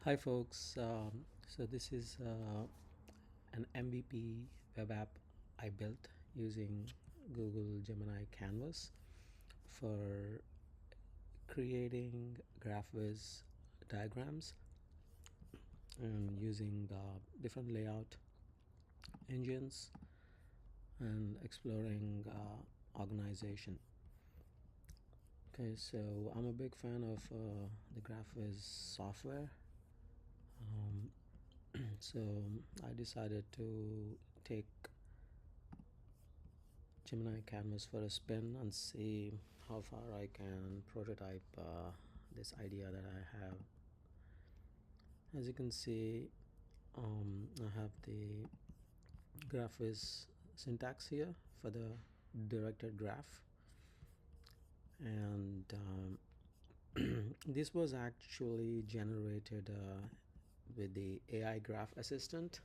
Hi folks, so this is an MVP web app I built using Google Gemini Canvas for creating Graphviz diagrams and using different layout engines and exploring organization. Okay, so I'm a big fan of the Graphviz software. So I decided to take Gemini Canvas for a spin and see how far I can prototype this idea that I have. As you can see, I have the Graphviz syntax here for the directed graph, and this was actually generated with the AI graph assistant.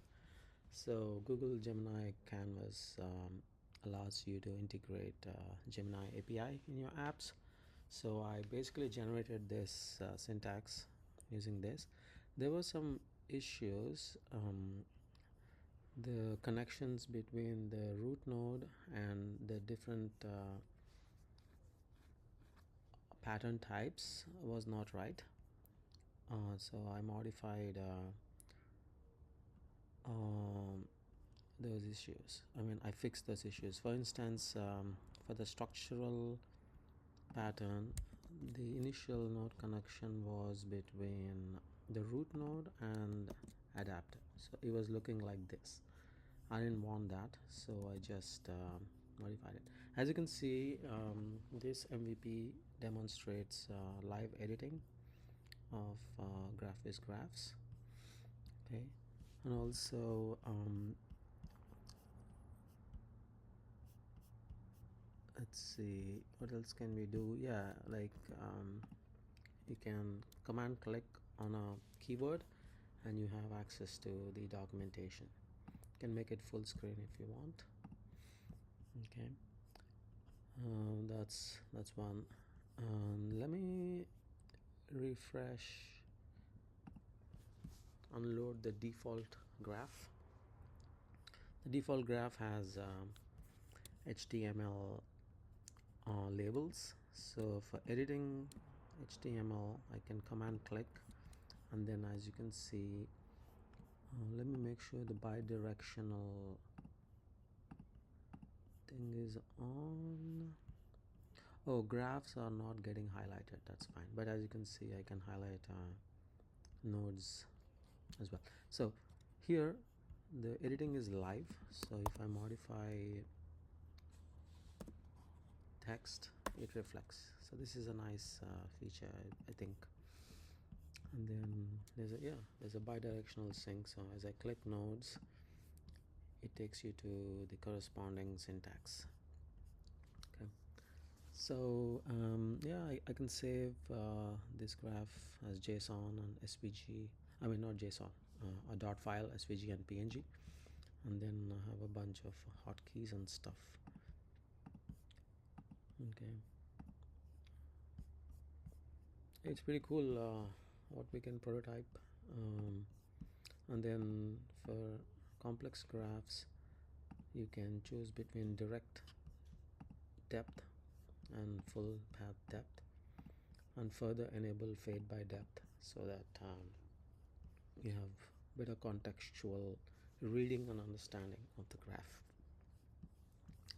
So Google Gemini Canvas allows you to integrate Gemini API in your apps. So I basically generated this syntax using this. There were some issues. The connections between the root node and the different pattern types was not right. So I modified those issues. I fixed those issues. For instance, for the structural pattern, the initial node connection was between the root node and adapter, so it was looking like this. I didn't want that, so I just modified it. As you can see, this MVP demonstrates live editing of Graphviz graphs. Okay, and also let's see, what else can we do? Yeah, like you can command click on a keyword and you have access to the documentation. You can make it full screen if you want. Okay, that's one. Let me refresh, unload the default graph. The default graph has HTML labels. So for editing HTML, I can command click, and then as you can see, let me make sure the bidirectional thing is on. Oh, graphs are not getting highlighted, that's fine, but as you can see, I can highlight nodes as well. So here the editing is live, so if I modify text, it reflects. So this is a nice feature, I think. And then there's a bidirectional sync. So as I click nodes, it takes you to the corresponding syntax. Okay, so I can save this graph as JSON and SVG. Not JSON, a dot file, SVG and PNG, and then I have a bunch of hotkeys and stuff. Okay, it's pretty cool what we can prototype. And then for complex graphs, you can choose between direct depth and full path depth, and further enable fade by depth, so that you have better contextual reading and understanding of the graph.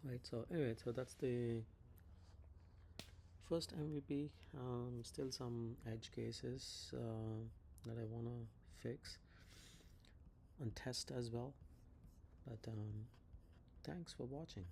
Right, so anyway, so that's the first MVP. Still some edge cases that I want to fix and test as well, but thanks for watching.